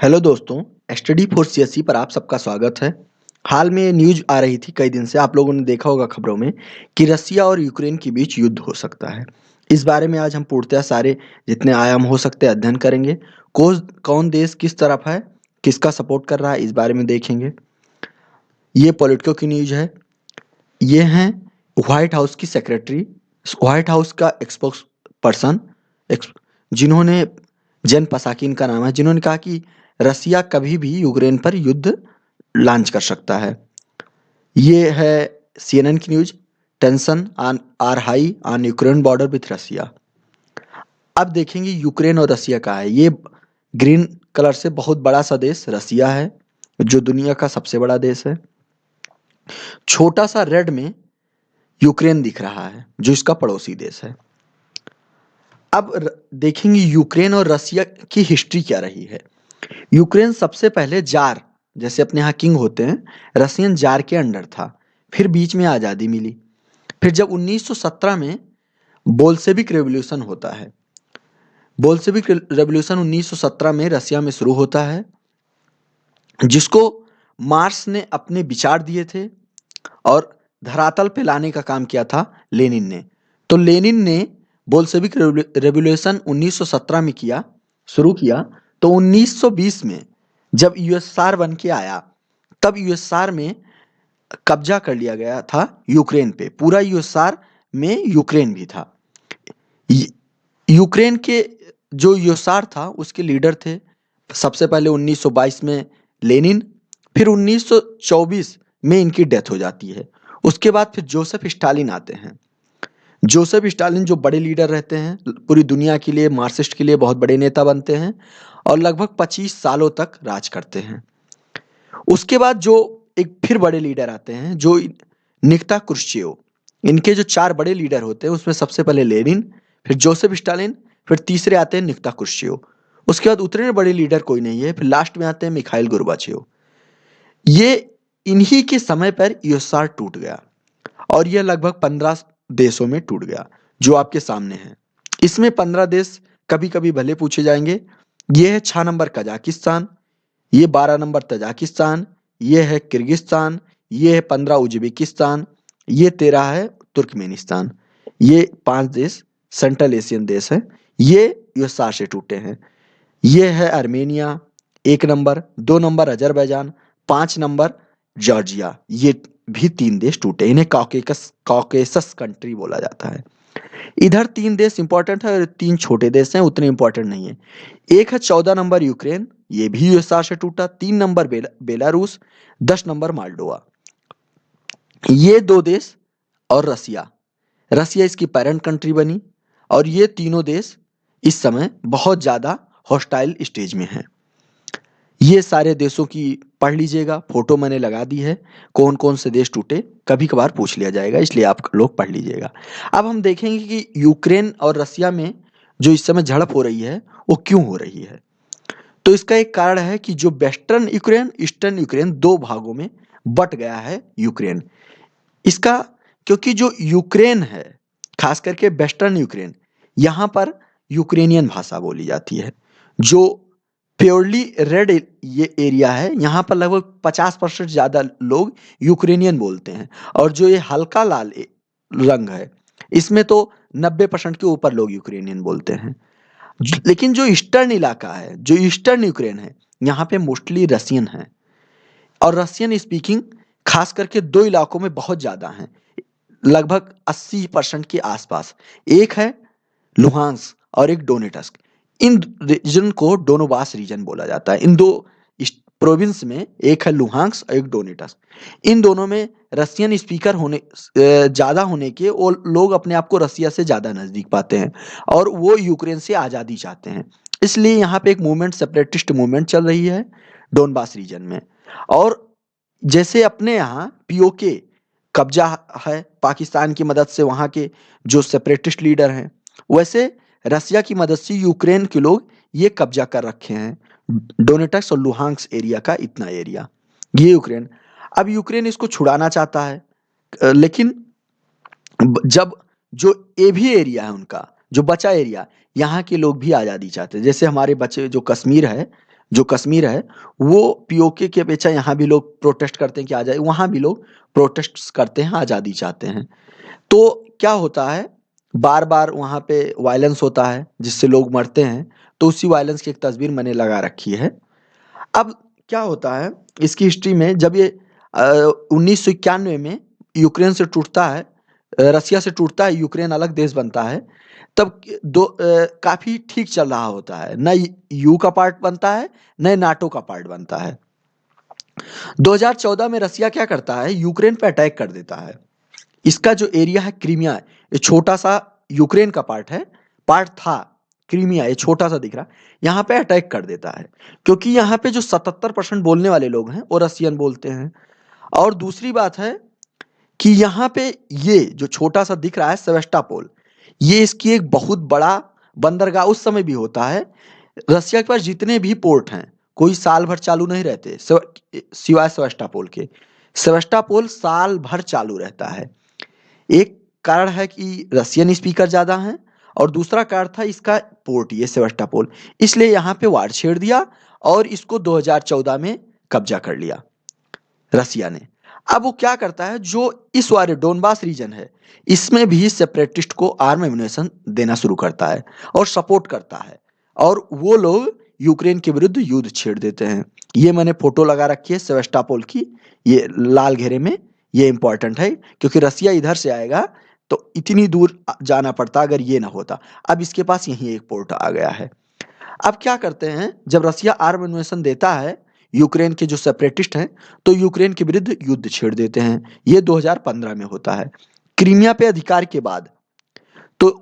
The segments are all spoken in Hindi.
हेलो दोस्तों, स्टडी फॉर सीएसई पर आप सबका स्वागत है। हाल में न्यूज आ रही थी कई दिन से, आप लोगों ने देखा होगा खबरों में कि रसिया और यूक्रेन के बीच युद्ध हो सकता है। इस बारे में आज हम पूर्णतः सारे जितने आयाम हो सकते हैं अध्ययन करेंगे। कौन कौन देश किस तरफ है, किसका सपोर्ट कर रहा है, इस बारे में देखेंगे। ये पॉलिटिको की न्यूज है। ये हैं व्हाइट हाउस की सेक्रेटरी, व्हाइट हाउस का एक्सपोक्स पर्सन, जिन्होंने जेन पसाकिन का नाम है, जिन्होंने कहा कि रसिया कभी भी यूक्रेन पर युद्ध लॉन्च कर सकता है। ये है सीएनएन की news. Tension on are high on Ukraine border with Russia. अब देखेंगे यूक्रेन और रसिया का है। ये ग्रीन कलर से बहुत बड़ा सा देश रसिया है, जो दुनिया का सबसे बड़ा देश है। छोटा सा रेड में यूक्रेन दिख रहा है, जो इसका पड़ोसी देश है। अब देखेंगे यूक्रेन और रसिया की हिस्ट्री क्या रही है। यूक्रेन सबसे पहले जार, जैसे अपने यहाँ किंग होते हैं, रसियन जार के अंडर था। फिर बीच में आज़ादी मिली। फिर जब 1917 में बोल्शेविक रेवोल्यूशन होता है, बोल्शेविक रेवोल्यूशन 1917 में रसिया में शुरू होता है, जिसको मार्क्स ने अपने विचार दिए थे और धरातल पे लाने का काम किया था लेनिन ने। तो लेनिन ने बोल्शेविक रेवोल्यूशन 1917 में शुरू किया। तो 1920 में जब यूएसएसआर बन के आया, तब यूएसएसआर में कब्जा कर लिया गया था यूक्रेन पे। पूरा यूएसएसआर में यूक्रेन भी था। यूक्रेन के जो यूएसएसआर था उसके लीडर थे सबसे पहले 1922 में लेनिन। फिर 1924 में इनकी डेथ हो जाती है। उसके बाद फिर जोसेफ स्टालिन आते हैं। जोसेफ स्टालिन जो बड़े लीडर रहते हैं, पूरी दुनिया के लिए, मार्क्सिस्ट के लिए बहुत बड़े नेता बनते हैं और लगभग 25 सालों तक राज करते हैं। उसके बाद जो एक फिर बड़े लीडर आते हैं, जो निकिता क्रुश्चेव। इनके जो चार बड़े लीडर होते हैं उसमें सबसे पहले लेनिन, फिर जोसेफ स्टालिन, फिर तीसरे आते हैं निकिता क्रुश्चेव। उसके बाद उतने बड़े लीडर कोई नहीं है। फिर लास्ट में आते हैं मिखाइल गोर्बाचेव। ये इन्हीं के समय पर यूएसएसआर टूट गया और यह लगभग 15 देशों में टूट गया, जो आपके सामने है। इसमें 15 देश कभी कभी भले पूछे जाएंगे। ये है 6 नंबर कजाकिस्तान, ये 12 नंबर तजाकिस्तान, ये है किर्गिस्तान, ये है 15 उज्बेकिस्तान, ये 13 है तुर्कमेनिस्तान। ये 5 देश सेंट्रल एशियन देश हैं। ये यूएसएसआर से टूटे हैं। ये है Armenia 1 number, 2 number Azerbaijan, 5 number Georgia. ये भी 3 देश टूटे। इन्हें कॉकेसस कंट्री बोला जाता है। इधर 3 देश इंपॉर्टेंट है और 3 छोटे देश हैं, उतने इंपॉर्टेंट नहीं है। एक है 14 नंबर यूक्रेन, ये भी यूएसएसआर से टूटा। 3 नंबर बेलारूस, 10 नंबर मोल्डोवा। ये 2 देश और रसिया, रसिया इसकी पेरेंट कंट्री बनी। और ये तीनों देश इस समय बहुत ज्यादा हॉस्टाइल स्टेज में हैं। ये सारे देशों की पढ़ लीजिएगा, फोटो मैंने लगा दी है। कौन कौन से देश टूटे कभी कभार पूछ लिया जाएगा, इसलिए आप लोग पढ़ लीजिएगा। अब हम देखेंगे कि यूक्रेन और रसिया में जो इस समय झड़प हो रही है वो क्यों हो रही है। तो इसका एक कारण है कि जो वेस्टर्न यूक्रेन, ईस्टर्न यूक्रेन, 2 भागों में बट गया है यूक्रेन। इसका क्योंकि जो यूक्रेन है, खास करके वेस्टर्न यूक्रेन, यहाँ पर यूक्रेनियन भाषा बोली जाती है। जो प्योरली रेड ये एरिया है, यहाँ पर लगभग 50% ज़्यादा लोग यूक्रेनियन बोलते हैं। और जो ये हल्का लाल रंग है, इसमें तो 90% के ऊपर लोग यूक्रेनियन बोलते हैं। लेकिन जो ईस्टर्न इलाका है, जो ईस्टर्न यूक्रेन है, यहाँ पे मोस्टली रसियन है। और रसियन स्पीकिंग खास करके 2 इलाकों में बहुत ज़्यादा हैं, लगभग 80% के आसपास। एक है लुहांस और एक डोनेटस्क। इन रीजन को डोनोबास रीजन बोला जाता है। इन 2 प्रोविंस में, एक है लुहांस और एक डोनेटस्क। इन दोनों में रसियन स्पीकर होने ज़्यादा होने के वो लोग अपने आप को रसिया से ज़्यादा नज़दीक पाते हैं और वो यूक्रेन से आज़ादी चाहते हैं। इसलिए यहाँ पे एक मूवमेंट, सेपरेटिस्ट मूवमेंट चल रही है डोनबास रीजन में। और जैसे अपने यहाँ पीओके कब्जा है पाकिस्तान की मदद से, वहाँ के जो सेपरेटिस्ट लीडर हैं, वैसे रसिया की मदद से यूक्रेन के लोग ये कब्जा कर रखे हैं, डोनेटस्क और लुहांस्क एरिया का इतना एरिया, ये यूक्रेन। अब यूक्रेन इसको छुड़ाना चाहता है, लेकिन जब जो ये भी एरिया है उनका, जो बचा एरिया, यहाँ के लोग भी आज़ादी चाहते हैं। जैसे हमारे बचे जो कश्मीर है, जो कश्मीर है, वो पीओके की अपेक्षा यहाँ भी लोग प्रोटेस्ट करते हैं कि आ जाए, वहाँ भी लोग प्रोटेस्ट करते हैं, आज़ादी चाहते हैं। तो क्या होता है, बार बार वहाँ पे वायलेंस होता है जिससे लोग मरते हैं। तो उसी वायलेंस की एक तस्वीर मैंने लगा रखी है। अब क्या होता है इसकी हिस्ट्री में, जब ये 1991 में यूक्रेन से टूटता है, रसिया से टूटता है, यूक्रेन अलग देश बनता है, तब काफी ठीक चल रहा होता है, न यू का पार्ट बनता है न नाटो का पार्ट बनता है। 2014 में रसिया क्या करता है, यूक्रेन पे अटैक कर देता है। इसका जो एरिया है क्रीमिया, ये छोटा सा यूक्रेन का पार्ट था क्रीमिया, ये छोटा सा दिख रहा, यहाँ पे अटैक कर देता है, क्योंकि यहाँ पे जो 77% बोलने वाले लोग हैं वो रसियन बोलते हैं। और दूसरी बात है कि यहाँ पे ये जो छोटा सा दिख रहा है सेवेस्टोपोल, ये इसकी एक बहुत बड़ा बंदरगाह उस समय भी होता है। रसिया के पास जितने भी पोर्ट हैं, कोई साल भर चालू नहीं रहते, सिवाय सेवेस्टोपोल के। सेवेस्टोपोल साल भर चालू रहता है। एक कारण है कि रशियन स्पीकर ज़्यादा हैं, और दूसरा कारण था इसका पोर्ट, ये सेवास्टोपोल, इसलिए यहाँ पे वार छेड़ दिया और इसको 2014 में कब्जा कर लिया रसिया ने। अब वो क्या करता है, जो इस वाले डोनबास रीजन है, इसमें भी सेपरेटिस्ट को आर्म एम्युनिशन देना शुरू करता है और सपोर्ट करता है, और वो लोग यूक्रेन के विरुद्ध युद्ध छेड़ देते हैं। ये मैंने फोटो लगा रखी है सेवास्टोपोल की, ये लाल घेरे में, ये इंपॉर्टेंट है क्योंकि रसिया इधर से आएगा तो इतनी दूर जाना पड़ता अगर ये ना होता। अब इसके पास यही एक पोर्ट आ गया है। अब क्या करते हैं, जब रसिया आर्म इन्वेशन देता है यूक्रेन के जो सेपरेटिस्ट हैं, तो यूक्रेन के विरुद्ध युद्ध छेड़ देते हैं। ये 2015 में होता है, क्रीमिया पे अधिकार के बाद। तो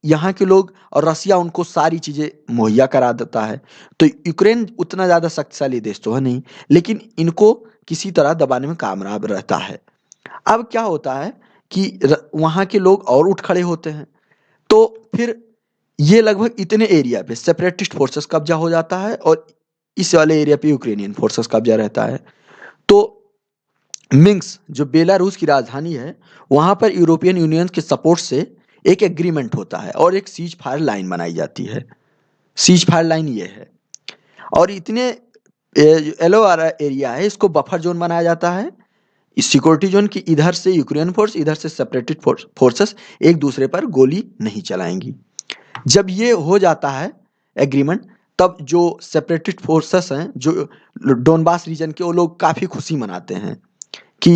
यहाँ के लोग और रसिया उनको सारी चीजें मुहैया करा देता है। तो यूक्रेन उतना ज्यादा शक्तिशाली देश तो है नहीं, लेकिन इनको किसी तरह दबाने में कामयाब रहता है। अब क्या होता है कि वहाँ के लोग और उठ खड़े होते हैं, तो फिर ये लगभग इतने एरिया पे सेपरेटिस्ट फोर्सेस कब्जा हो जाता है, और इस वाले एरिया पे यूक्रेनियन फोर्सेस कब्जा रहता है। तो मिन्स्क जो बेलारूस की राजधानी है, वहाँ पर यूरोपियन यूनियन के सपोर्ट से एक एग्रीमेंट होता है और एक सीज फायर लाइन बनाई जाती है। सीज फायर लाइन ये है, और इतने येलो वाला एरिया है, इसको बफर जोन बनाया जाता है, इस सिक्योरिटी जोन की, इधर से यूक्रेन फोर्स, इधर से सेपरेटिस्ट फोर्सेस एक दूसरे पर गोली नहीं चलाएंगी। जब ये हो जाता है एग्रीमेंट, तब जो सेपरेटिस्ट फोर्सेस हैं, जो डोनबास रीजन के, वो लोग काफ़ी खुशी मनाते हैं कि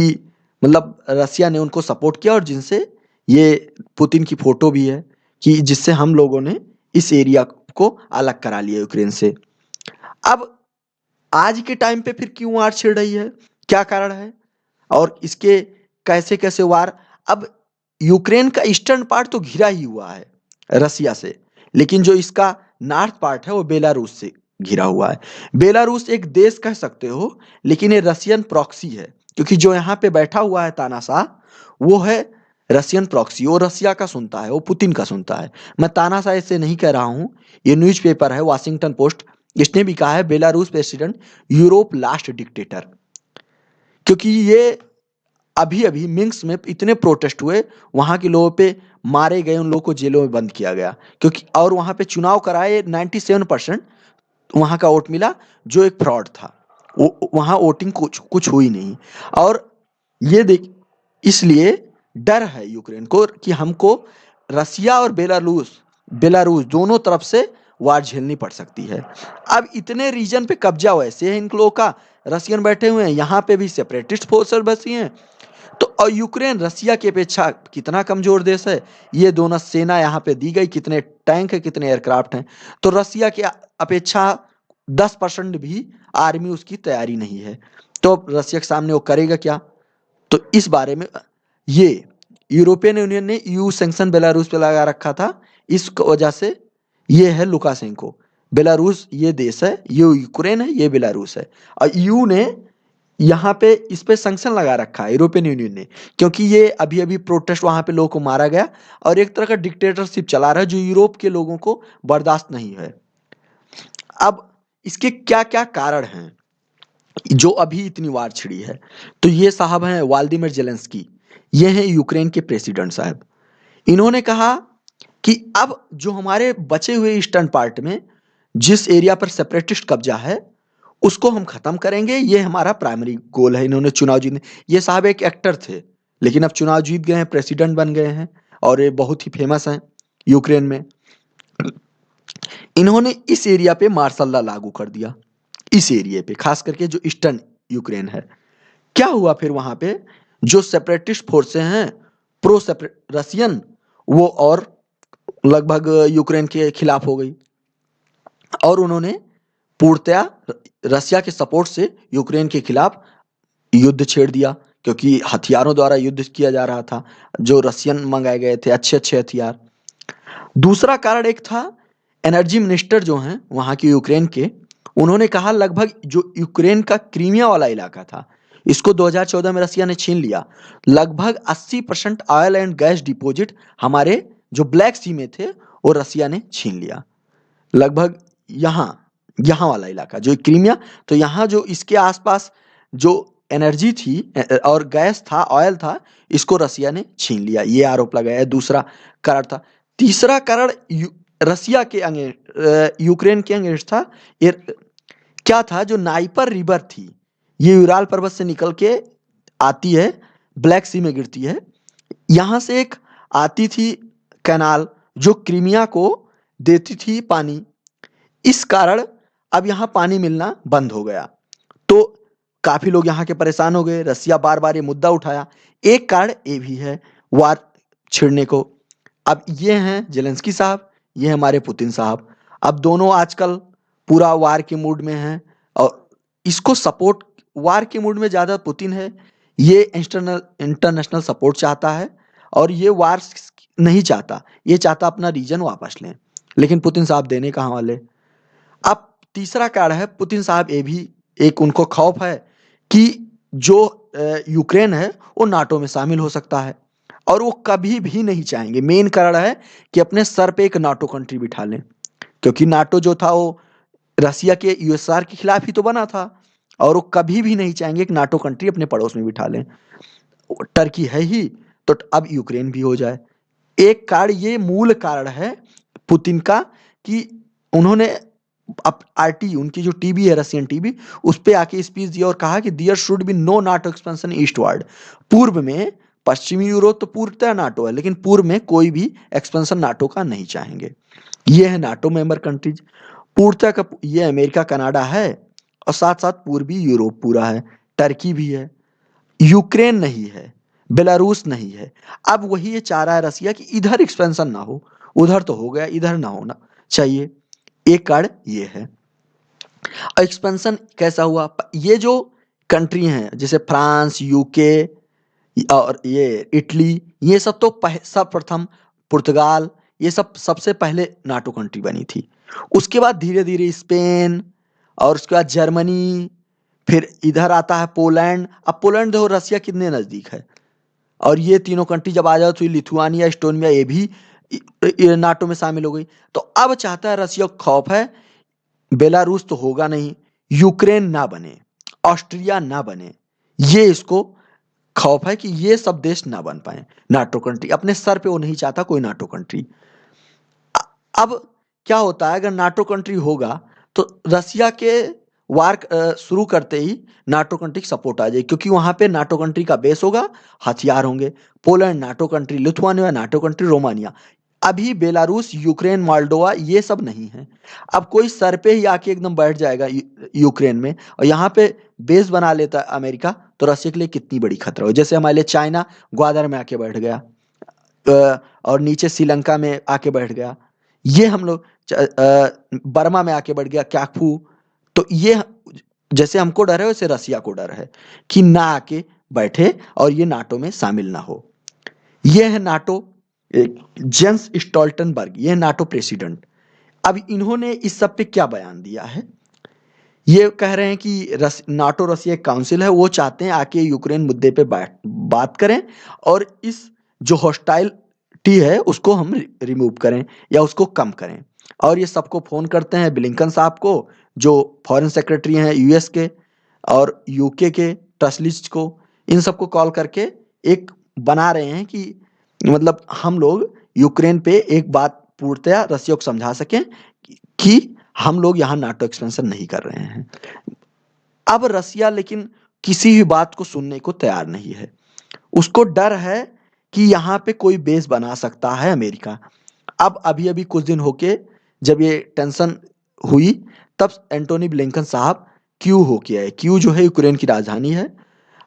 मतलब रसिया ने उनको सपोर्ट किया, और जिनसे ये पुतिन की फोटो भी है कि जिससे हम लोगों ने इस एरिया को अलग करा लिया यूक्रेन से। अब आज के टाइम पे फिर क्यों वार छिड़ रही है, क्या कारण है, और इसके कैसे कैसे वार। अब यूक्रेन का ईस्टर्न पार्ट तो घिरा ही हुआ है रसिया से, लेकिन जो इसका नॉर्थ पार्ट है वो बेलारूस से घिरा हुआ है। बेलारूस एक देश कह सकते हो, लेकिन ये रसियन प्रॉक्सी है, क्योंकि जो यहाँ पे बैठा हुआ है तानाशाह, वो है रसियन प्रॉक्सी। वो रसिया का सुनता है, वो पुतिन का सुनता है। मैं तानाशाह से नहीं कह रहा हूँ, ये न्यूज़पेपर है वाशिंगटन पोस्ट, इसने भी कहा है Belarus president Europe last dictator. क्योंकि ये अभी अभी मिन्स्क में इतने प्रोटेस्ट हुए, वहाँ के लोगों पे मारे गए, उन लोगों को जेलों में बंद किया गया, क्योंकि और वहाँ पे चुनाव कराए 97% वहाँ का वोट मिला, जो एक फ्रॉड था। वहाँ वोटिंग कुछ कुछ हुई नहीं। और ये देख, इसलिए डर है यूक्रेन को कि हमको रसिया और बेलारूस बेलारूस दोनों तरफ से वार झेलनी पड़ सकती है। अब इतने रीजन पे कब्जा वैसे है इन लोगों का, रसियन बैठे हुए हैं, यहाँ पे भी सेपरेटिस्ट फोर्सेस बसी हैं। तो और यूक्रेन रसिया की अपेक्षा कितना कमजोर देश है, ये दोनों सेना यहाँ पे दी गई, कितने टैंक है, कितने एयरक्राफ्ट हैं, तो रसिया की अपेक्षा 10% भी आर्मी उसकी तैयारी नहीं है। तो रसिया के सामने वो करेगा क्या। तो इस बारे में ये यूरोपियन यूनियन ने यू सैंक्शन बेलारूस पे लगा रखा था, इस वजह से ये है लुकाशेंको। बेलारूस ये देश है, ये यूक्रेन है, ये बेलारूस है, और यू ने यहाँ पे इस पे सैंक्शन लगा रखा है यूरोपियन यूनियन ने, क्योंकि ये अभी अभी प्रोटेस्ट वहाँ पे लोगों को मारा गया, और एक तरह का डिक्टेटरशिप चला रहा है जो यूरोप के लोगों को बर्दाश्त नहीं है। अब इसके क्या क्या कारण हैं जो अभी इतनी वार छिड़ी है। तो ये साहब हैं व्लादिमीर जेलेंस्की, ये हैं यूक्रेन के प्रेसिडेंट साहब। इन्होंने कहा कि अब जो हमारे बचे हुए ईस्टर्न पार्ट में जिस एरिया पर सेपरेटिस्ट कब्जा है, उसको हम खत्म करेंगे, ये हमारा प्राइमरी गोल है। इन्होंने चुनाव जीतने, ये साहब एक एक्टर थे लेकिन अब चुनाव जीत गए हैं, प्रेसिडेंट बन गए हैं और ये बहुत ही फेमस हैं यूक्रेन में। इन्होंने इस एरिया पे मार्शल लॉ लागू कर दिया, इस एरिया पे खास करके जो ईस्टर्न यूक्रेन है। क्या हुआ फिर वहां पे जो सेपरेटिस्ट फोर्सें हैं, प्रो रसियन, वो और लगभग यूक्रेन के खिलाफ हो गई और उन्होंने पूर्णतया रसिया के सपोर्ट से यूक्रेन के खिलाफ युद्ध छेड़ दिया, क्योंकि हथियारों द्वारा युद्ध किया जा रहा था, जो रसियन मंगाए गए थे अच्छे अच्छे हथियार। दूसरा कारण एक था, एनर्जी मिनिस्टर जो हैं वहाँ के यूक्रेन के, उन्होंने कहा लगभग जो यूक्रेन का क्रीमिया वाला इलाका था, इसको 2014 में रसिया ने छीन लिया। लगभग 80% ऑयल एंड गैस डिपॉजिट हमारे जो ब्लैक सी में थे वो रसिया ने छीन लिया। लगभग यहाँ यहाँ वाला इलाका जो क्रीमिया, तो यहाँ जो इसके आसपास जो एनर्जी थी और गैस था, ऑयल था, इसको रसिया ने छीन लिया, ये आरोप लगाया। दूसरा कारण था। तीसरा कारण रसिया के यूक्रेन के अगेंस्ट था। ये क्या था, जो नाइपर रिवर थी, ये यूराल पर्वत से निकल के आती है, ब्लैक सी में गिरती है। यहाँ से एक आती थी कैनाल जो क्रीमिया को देती थी पानी। इस कारण अब यहाँ पानी मिलना बंद हो गया, तो काफी लोग यहाँ के परेशान हो गए। रसिया बार बार ये मुद्दा उठाया। एक कारण ये भी है वार छिड़ने को। अब ये हैं जेलेंस्की साहब, ये हमारे पुतिन साहब। अब दोनों आजकल पूरा वार के मूड में हैं और इसको सपोर्ट, वार के मूड में ज़्यादा पुतिन है। ये इंटरनेशनल सपोर्ट चाहता है और ये वार नहीं चाहता, ये चाहता अपना रीजन वापस लें, लेकिन पुतिन साहब देने कहाँ वाले। अब तीसरा कारण है, पुतिन साहब ये भी एक उनको खौफ है कि जो यूक्रेन है वो नाटो में शामिल हो सकता है और वो कभी भी नहीं चाहेंगे। मेन कारण है कि अपने सर पे एक नाटो कंट्री बिठा लें, क्योंकि नाटो जो था वो रसिया के यूएसआर के खिलाफ ही तो बना था और वो कभी भी नहीं चाहेंगे कि नाटो कंट्री अपने पड़ोस में बिठा लें। टर्की है ही, तो अब यूक्रेन भी हो जाए। एक कारण, ये मूल कारण है पुतिन का कि उन्होंने अब आरटी, उनकी जो टीवी है रशियन टीवी, उस पे आके स्पीच दिया और कहा कि there should be no NATO expansion eastward. पूर्व में पश्चिमी यूरोप तो पूर्णतः नाटो है, लेकिन पूर्व में कोई भी एक्सपेंशन नाटो का नहीं चाहेंगे। ये है नाटो मेंबर कंट्रीज पूर्णतः का। ये अमेरिका कनाडा है और साथ साथ पूर्वी यूरोप पूरा है, टर्की भी है, यूक्रेन नहीं है, बेलारूस नहीं है। अब वही ये चाह रहा है रसिया कि इधर एक्सपेंशन ना हो, उधर तो हो गया, इधर ना होना चाहिए। एक कारण ये है। एक्सपेंशन कैसा हुआ, ये जो कंट्री हैं जैसे फ्रांस, यूके और ये इटली, ये सब तो सब प्रथम, पुर्तगाल, ये सब सबसे पहले नाटो कंट्री बनी थी। उसके बाद धीरे धीरे स्पेन और उसके बाद जर्मनी, फिर इधर आता है पोलैंड। अब पोलैंड देखो रसिया कितने नज़दीक है, और ये तीनों कंट्री जब आ जाओ तो लिथुआनिया, एस्टोनिया, ये भी नाटो में शामिल हो गई। तो अब चाहता है रसिया को खौफ है, बेलारूस तो होगा नहीं, यूक्रेन ना बने, ऑस्ट्रिया ना बने, ये इसको खौफ है कि ये सब देश ना बन पाए नाटो कंट्री। अपने सर पे वो नहीं चाहता कोई नाटो कंट्री। अब क्या होता है, अगर नाटो कंट्री होगा तो रसिया के वार शुरू करते ही नाटो कंट्री की सपोर्ट आ जाएगी, क्योंकि वहां पे नाटो कंट्री का बेस होगा, हथियार होंगे। Poland NATO country, Lithuania NATO country, Romania. अभी बेलारूस, यूक्रेन, मोल्डोवा ये सब नहीं है। अब कोई सर पे ही आके एकदम बैठ जाएगा यूक्रेन में और यहाँ पे बेस बना लेता है अमेरिका, तो रसिया के लिए कितनी बड़ी खतरा हो। जैसे हमारे लिए चाइना ग्वादर में आके बैठ गया और नीचे श्रीलंका में आके बैठ गया, ये हम लोग बर्मा में आके बैठ गया क्याकफू। तो ये जैसे हमको डर है वैसे रसिया को डर है कि ना आके बैठे और ये नाटो में शामिल ना हो। ये है नाटो, जेंस स्टोल्टनबर्ग, ये नाटो प्रेसिडेंट। अब इन्होंने इस सब पे क्या बयान दिया है, ये कह रहे हैं कि नाटो रसिया एक काउंसिल है, वो चाहते हैं आके यूक्रेन मुद्दे पे बात करें और इस जो हॉस्टाइलिटी है उसको हम रिमूव करें या उसको कम करें। और ये सबको फोन करते हैं, ब्लिंकन साहब को जो फॉरेन सेक्रेटरी हैं यूएस के, और यूके के टसलिस्ट को, इन सबको कॉल करके एक बना रहे हैं कि मतलब हम लोग यूक्रेन पे एक बात पूर्णतया रसिया को समझा सकें कि हम लोग यहाँ नाटो एक्सपेंशन नहीं कर रहे हैं। अब रसिया लेकिन किसी भी बात को सुनने को तैयार नहीं है। उसको डर है कि यहाँ पे कोई बेस बना सकता है अमेरिका। अब अभी अभी कुछ दिन होके जब ये टेंशन हुई, तब एंटोनी ब्लिंकन साहब क्यू होके आए। क्यू जो है यूक्रेन की राजधानी है,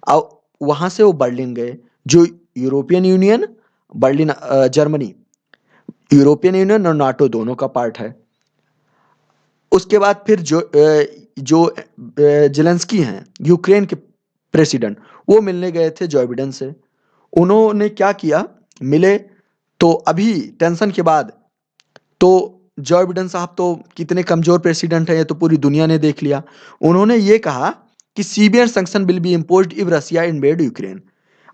और वहां से वो बर्लिन गए, जो European union, Berlin Germany, European union और नाटो दोनों का पार्ट है। उसके बाद फिर जो जेलेंस्की हैं यूक्रेन के प्रेसिडेंट, वो मिलने गए थे जॉ बिडेन से। उन्होंने क्या किया, मिले, तो अभी टेंशन के बाद तो जॉ बिडेन साहब तो कितने कमजोर प्रेसिडेंट हैं ये तो पूरी दुनिया ने देख लिया। उन्होंने ये कहा कि severe sanction will be imposed if Russia invade Ukraine.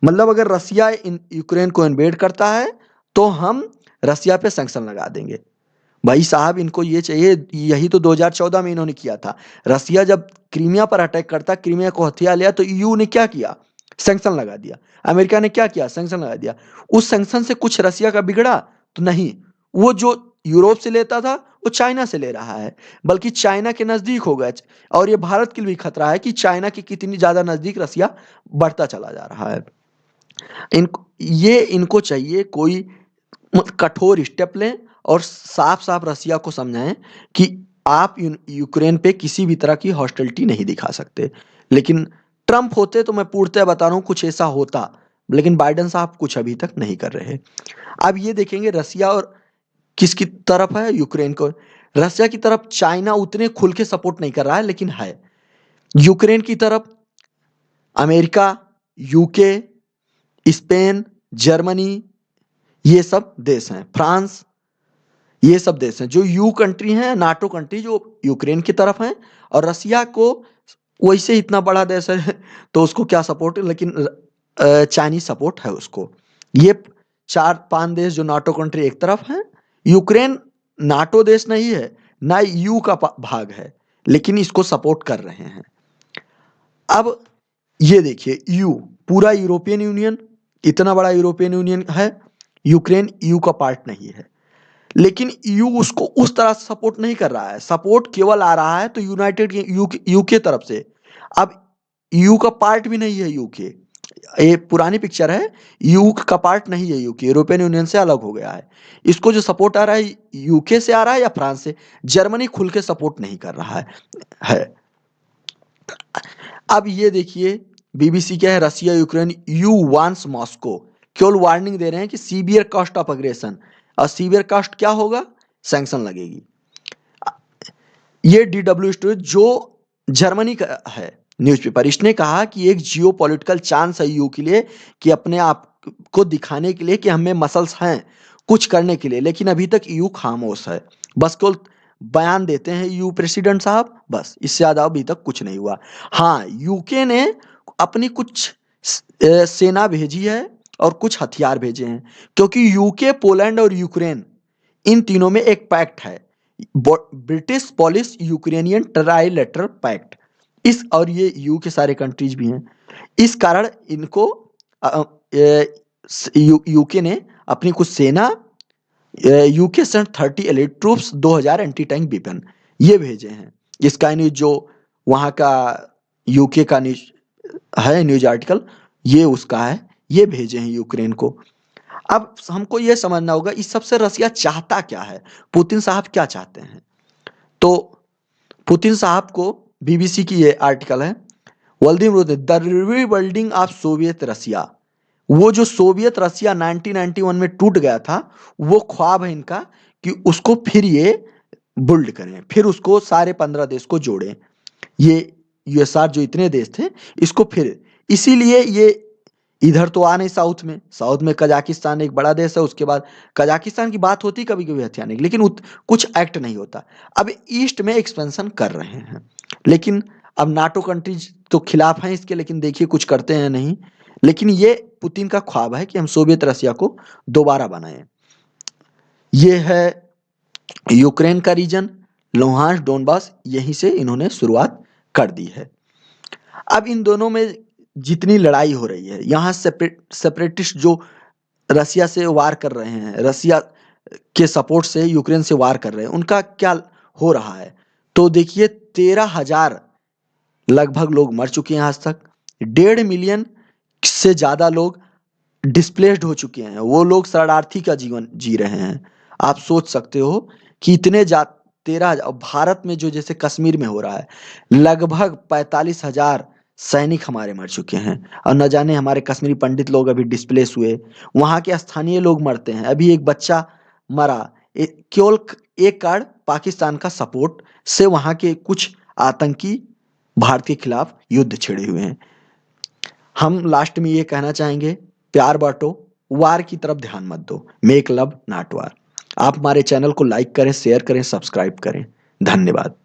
मतलब अगर रसिया यूक्रेन को इन्वेड करता है तो हम रसिया पे सैंक्शन लगा देंगे। भाई साहब, इनको ये चाहिए, यही तो 2014 में इन्होंने किया था। रसिया जब क्रीमिया पर अटैक करता, क्रीमिया को हथिया लिया, तो ईयू ने क्या किया, सैंक्शन लगा दिया। अमेरिका ने क्या किया, सैंक्शन लगा दिया। उस सैंक्शन से कुछ रसिया का बिगड़ा तो नहीं। वो जो यूरोप से लेता था वो चाइना से ले रहा है, बल्कि चाइना के नजदीक हो गया। और ये भारत के लिए भी खतरा है कि चाइना के कितनी ज्यादा नजदीक रसिया बढ़ता चला जा रहा है। इनको चाहिए कोई कठोर स्टेप लें और साफ साफ रसिया को समझाएं कि आप यूक्रेन पे किसी भी तरह की हॉस्टिलिटी नहीं दिखा सकते। लेकिन ट्रंप होते तो मैं पूर्णतः बता रहा हूं कुछ ऐसा होता, लेकिन बाइडेन साहब कुछ अभी तक नहीं कर रहे। अब ये देखेंगे रसिया और किसकी तरफ है, यूक्रेन को। रसिया की तरफ चाइना उतने खुल के सपोर्ट नहीं कर रहा है, लेकिन है। यूक्रेन की तरफ अमेरिका, यूके, स्पेन, जर्मनी, ये सब देश हैं, फ्रांस, ये सब देश हैं जो यू कंट्री हैं, नाटो कंट्री, जो यूक्रेन की तरफ हैं। और रसिया को वैसे इतना बड़ा देश है तो उसको क्या सपोर्ट है, लेकिन चाइनीज सपोर्ट है उसको। ये चार पांच देश जो नाटो कंट्री एक तरफ हैं। यूक्रेन नाटो देश नहीं है, ना यू का भाग है, लेकिन इसको सपोर्ट कर रहे हैं। अब ये देखिए, यू पूरा यूरोपियन यूनियन, इतना बड़ा यूरोपियन यूनियन है, यूक्रेन यू का पार्ट नहीं है, लेकिन यू उसको उस तरह से सपोर्ट नहीं कर रहा है। सपोर्ट केवल आ रहा है तो यूनाइटेड यू के तरफ से। अब यू का पार्ट भी नहीं है यूके, ये पुरानी पिक्चर है। यू का पार्ट नहीं है यूके, यूरोपियन यूनियन से अलग हो गया है। इसको जो सपोर्ट आ रहा है यूके से आ रहा है या फ्रांस से। जर्मनी खुल के सपोर्ट नहीं कर रहा है। अब ये देखिए, बीबीसी क्या है, Russia Ukraine you wants Moscow, केवल वार्निंग दे रहे हैं कि सीवियर कॉस्ट ऑफ अग्रेशन। और सीवियर कॉस्ट क्या होगा, सैंक्शन लगेगी। ये डीडब्ल्यू स्टोरी जो जर्मनी का है न्यूज़पेपर, इसने कहा कि एक जियो पॉलिटिकल चांस है यू के लिए कि अपने आप को दिखाने के लिए कि हमें मसल्स हैं कुछ करने के लिए, लेकिन अभी तक यू खामोश है। बस केवल बयान देते हैं यू प्रेसिडेंट साहब, बस इससे ज्यादा अभी तक कुछ नहीं हुआ। हाँ, यूके ने अपनी कुछ सेना भेजी है और कुछ हथियार भेजे हैं, क्योंकि यूके, पोलैंड और यूक्रेन, इन तीनों में एक पैक्ट है, British Polish Ukrainian trilateral pact. इस और ये यू के सारे कंट्रीज भी हैं। इस कारण इनको यूके ने अपनी कुछ सेना, UK sent 30 elite troops, 2000 anti tank weapon ये भेजे हैं। स्काई न्यूज जो वहाँ का यूके का न्यूज है, न्यूज आर्टिकल, ये उसका है, ये भेजे हैं यूक्रेन को। अब हमको ये समझना होगा इस सबसे रसिया चाहता क्या है, पुतिन साहब क्या चाहते हैं। तो पुतिन साहब को, बीबीसी की ये आर्टिकल है, Vladimir the rebuilding of Soviet Russia, वो जो सोवियत रसिया 1991 में टूट गया था, वो ख्वाब है इनका कि उसको फिर ये बिल्ड करें, फिर उसको सारे 15 देश को जोड़ें। ये यूएसआर जो इतने देश थे, इसको फिर, इसीलिए ये इधर तो आ नहीं, साउथ में कजाकिस्तान एक बड़ा देश है, उसके बाद कजाकिस्तान की बात होती कभी कभी हथियाने की, लेकिन कुछ एक्ट नहीं होता। अब ईस्ट में एक्सपेंशन कर रहे हैं, लेकिन अब नाटो कंट्रीज तो खिलाफ हैं इसके, लेकिन देखिए कुछ करते हैं नहीं। लेकिन ये पुतिन का ख्वाब है कि हम सोवियत रसिया को दोबारा बनाएं। ये है यूक्रेन का रीजन, लुहांस्क, डोनबास, यहीं से इन्होंने शुरुआत कर दी है। अब इन दोनों में जितनी लड़ाई हो रही है, यहाँ सेपरेटिस्ट जो रसिया से वार कर रहे हैं, रसिया के सपोर्ट से यूक्रेन से वार कर रहे हैं, उनका क्या हो रहा है। तो देखिए, 13,000 लगभग लोग मर चुके हैं आज तक। 1.5 मिलियन से ज़्यादा लोग डिस्प्लेस्ड हो चुके हैं, वो लोग शरणार्थी का जीवन जी रहे हैं। आप सोच सकते हो कि इतने जा 13 भारत में जो जैसे कश्मीर में हो रहा है, लगभग 45,000 सैनिक हमारे मर चुके हैं। और न जाने हमारे कश्मीरी पंडित लोग अभी डिस्प्लेस हुए, वहाँ के स्थानीय लोग मरते हैं। अभी एक बच्चा मरा, केवल एक कार्ड पाकिस्तान का सपोर्ट से वहाँ के कुछ आतंकी भारत के खिलाफ युद्ध छेड़े हुए हैं। हम लास्ट में ये कहना चाहेंगे, प्यार बांटो, वार की तरफ ध्यान मत दो। मेक लव नॉट वार। आप हमारे चैनल को लाइक करें, शेयर करें, सब्सक्राइब करें। धन्यवाद।